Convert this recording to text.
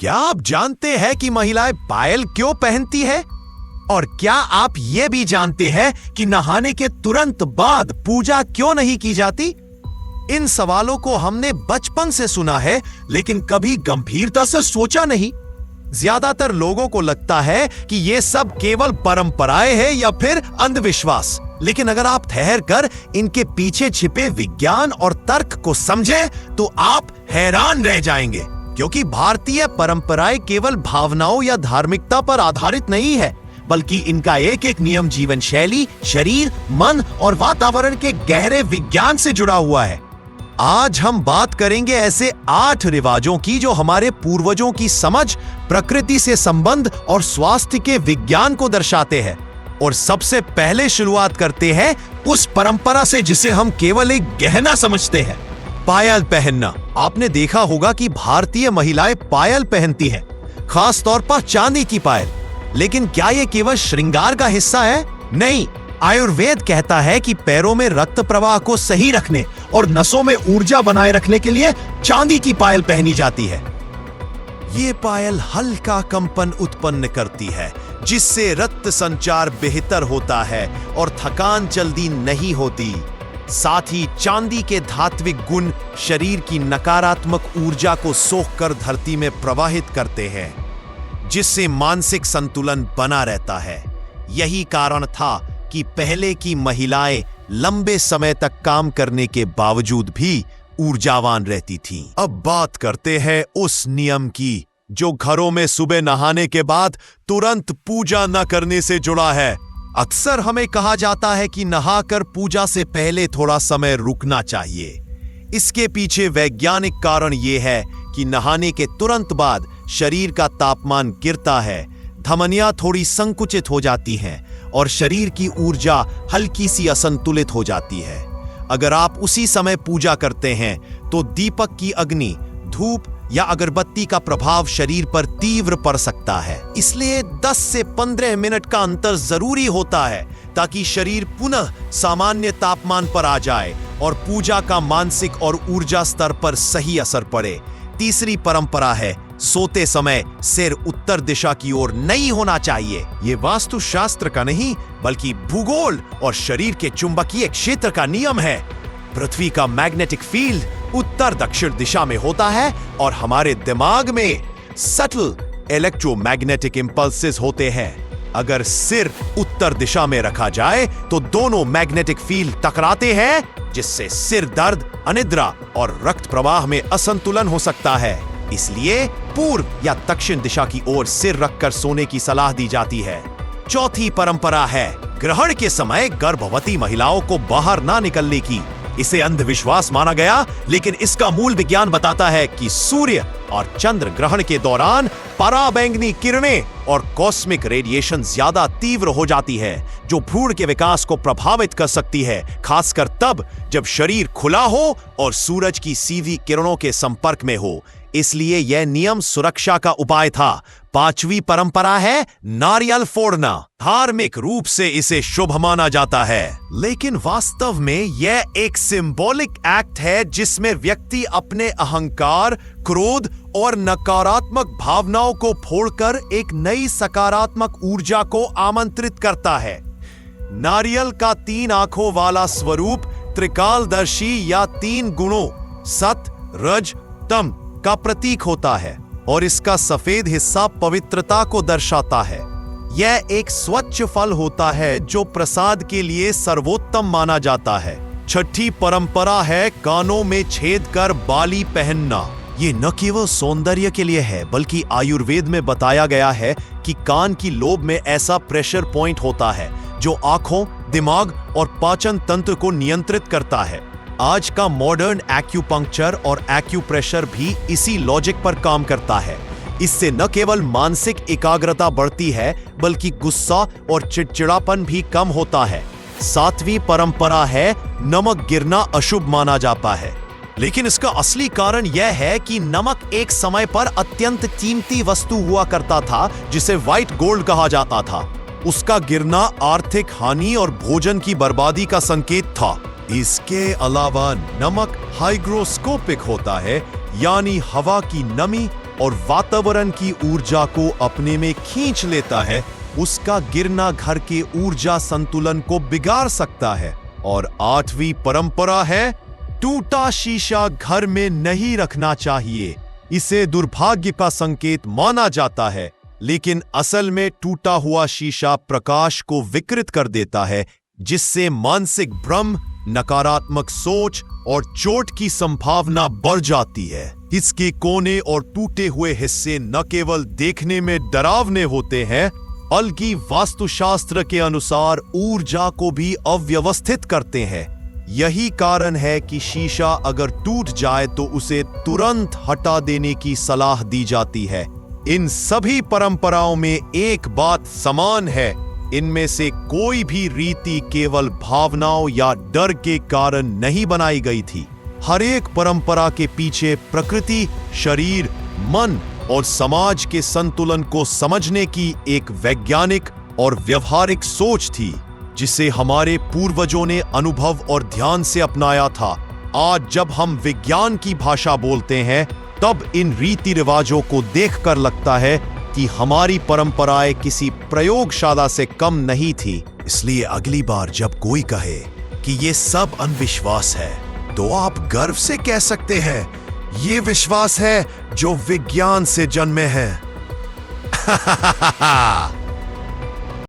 क्या आप जानते हैं कि महिलाएं पायल क्यों पहनती है? और क्या आप ये भी जानते हैं कि नहाने के तुरंत बाद पूजा क्यों नहीं की जाती? इन सवालों को हमने बचपन से सुना है, लेकिन कभी गंभीरता से सोचा नहीं। ज्यादातर लोगों को लगता है कि ये सब केवल परंपराएं हैं या फिर अंधविश्वास। लेकिन अगर आप ठहर कर इनके पीछे छिपे विज्ञान और तर्क को समझें, तो आप हैरान रह जाएंगे। क्योंकि भारतीय परंपराएं केवल भावनाओं या धार्मिकता पर आधारित नहीं है, बल्कि इनका एक एक नियम जीवन शैली, शरीर, मन और वातावरण के गहरे विज्ञान से जुड़ा हुआ है। आज हम बात करेंगे ऐसे 8 रिवाजों की जो हमारे पूर्वजों की समझ, प्रकृति से संबंध और स्वास्थ्य के विज्ञान को दर्शाते हैं। और सबसे पहले शुरुआत करते हैं उस परंपरा से जिसे हम केवल एक गहना समझते हैं, पायल पहनना। आपने देखा होगा कि भारतीय महिलाएं पायल पहनती हैं, खास तौर पर चांदी की पायल। लेकिन क्या यह केवल श्रृंगार का हिस्सा है? नहीं। आयुर्वेद कहता है कि पैरों में रक्त प्रवाह को सही रखने और नसों में ऊर्जा बनाए रखने के लिए चांदी की पायल पहनी जाती है। ये पायल हल्का कंपन उत्पन्न करती है, जिससे रक्त संचार बेहतर होता है और थकान जल्दी नहीं होती। साथ ही चांदी के धात्विक गुण शरीर की नकारात्मक ऊर्जा को सोखकर धरती में प्रवाहित करते हैं, जिससे मानसिक संतुलन बना रहता है। यही कारण था कि पहले की महिलाएं लंबे समय तक काम करने के बावजूद भी ऊर्जावान रहती थीं। अब बात करते हैं उस नियम की जो घरों में सुबह नहाने के बाद तुरंत पूजा न करने से जुड़ा है। अक्सर हमें कहा जाता है कि नहाकर पूजा से पहले थोड़ा समय रुकना चाहिए। इसके पीछे वैज्ञानिक कारण यह है कि नहाने के तुरंत बाद शरीर का तापमान गिरता है, धमनियां थोड़ी संकुचित हो जाती हैं और शरीर की ऊर्जा हल्की सी असंतुलित हो जाती है। अगर आप उसी समय पूजा करते हैं तो दीपक की अग्नि, धूप या अगरबत्ती का प्रभाव शरीर पर तीव्र पड़ सकता है। इसलिए 10 से 15 मिनट का अंतर जरूरी होता है ताकि शरीर पुनः सामान्य तापमान पर आ जाए और पूजा का मानसिक और ऊर्जा स्तर पर सही असर पड़े। तीसरी परंपरा है सोते समय सिर उत्तर दिशा की ओर नहीं होना चाहिए। ये वास्तुशास्त्र का नहीं, बल्कि भूगोल और शरीर के चुंबकीय क्षेत्र का नियम है। पृथ्वी का मैग्नेटिक फील्ड उत्तर दक्षिण दिशा में होता है और हमारे दिमाग में सटल इलेक्ट्रोमैग्नेटिक इंपल्सेस होते हैं। अगर सिर उत्तर दिशा में रखा जाए तो दोनों मैग्नेटिक फील्ड टकराते हैं, जिससे सिर दर्द, अनिद्रा और रक्त प्रवाह में असंतुलन हो सकता है। इसलिए पूर्व या दक्षिण दिशा की ओर सिर रखकर सोने की सलाह दी जाती है। चौथी परंपरा है ग्रहण के समय गर्भवती महिलाओं को बाहर ना निकलने की। इसे अंधविश्वास माना गया, लेकिन इसका मूल विज्ञान बताता है कि सूर्य और चंद्र ग्रहण के दौरान पराबैंगनी किरणें और कॉस्मिक रेडिएशन ज्यादा तीव्र हो जाती है, जो भ्रूण के विकास को प्रभावित कर सकती है, खासकर तब जब शरीर खुला हो और सूरज की सीधी किरणों के संपर्क में हो। इसलिए यह नियम सुरक्षा का उपाय था। पांचवी परंपरा है नारियल फोड़ना। धार्मिक रूप से इसे शुभ माना जाता है, लेकिन वास्तव में यह एक सिंबॉलिक एक्ट है जिसमें व्यक्ति अपने अहंकार, क्रोध और नकारात्मक भावनाओं को फोड़कर एक नई सकारात्मक ऊर्जा को आमंत्रित करता है। नारियल का 3 आंखों वाला स्वरूप त्रिकालदर्शी या 3 गुणों सत, रज, तम का प्रतीक होता है और इसका सफेद हिस्सा पवित्रता को दर्शाता है। यह एक स्वच्छ फल होता है जो प्रसाद के लिए सर्वोत्तम माना जाता है। छठी परंपरा है कानों में छेद कर बाली पहनना। ये न केवल सौंदर्य के लिए है, बल्कि आयुर्वेद में बताया गया है कि कान की लोब में ऐसा प्रेशर पॉइंट होता है जो आंखों, दिमाग और पाचन तंत्र को नियंत्रित करता है। आज का मॉडर्न एक्यूपंक्चर और एक्यूप्रेशर भी इसी लॉजिक पर काम करता है। इससे न केवल मानसिक एकाग्रता बढ़ती है, बल्कि गुस्सा और चिड़चिड़ापन भी कम होता है। 7वीं परंपरा है नमक गिरना अशुभ माना जाता है, लेकिन इसका असली कारण यह है कि नमक एक समय पर अत्यंत कीमती वस्तु हुआ करता था, जिसे व्हाइट गोल्ड कहा जाता था। उसका गिरना आर्थिक हानि और भोजन की बर्बादी का संकेत था। इसके अलावा नमक हाइग्रोस्कोपिक होता है, यानी हवा की नमी और वातावरण की ऊर्जा को अपने में खींच लेता है, उसका गिरना घर के ऊर्जा संतुलन को बिगाड़ सकता है। और 8वीं परंपरा है, टूटा शीशा घर में नहीं रखना चाहिए। इसे दुर्भाग्य का संकेत माना जाता है, लेकिन असल में टूटा हुआ शीशा प्रकाश को विकृत कर देता है, जिससे मानसिक भ्रम, नकारात्मक सोच और चोट की संभावना बढ़ जाती है। इसके कोने और टूटे हुए हिस्से न केवल देखने में डरावने होते हैं, बल्कि वास्तुशास्त्र के अनुसार ऊर्जा को भी अव्यवस्थित करते हैं। यही कारण है कि शीशा अगर टूट जाए तो उसे तुरंत हटा देने की सलाह दी जाती है। इन सभी परंपराओं में एक बात समान है, इनमें से कोई भी रीति केवल भावनाओं या डर के कारण नहीं बनाई गई थी। हर एक परंपरा के पीछे प्रकृति, शरीर, मन और समाज के संतुलन को समझने की एक वैज्ञानिक और व्यवहारिक सोच थी, जिसे हमारे पूर्वजों ने अनुभव और ध्यान से अपनाया था। आज जब हम विज्ञान की भाषा बोलते हैं, तब इन रीति रिवाजों को देखकर लगता है कि हमारी परंपराएं किसी प्रयोगशाला से कम नहीं थी। इसलिए अगली बार जब कोई कहे कि ये सब अंधविश्वास है, तो आप गर्व से कह सकते हैं, ये विश्वास है जो विज्ञान से जन्मे हैं।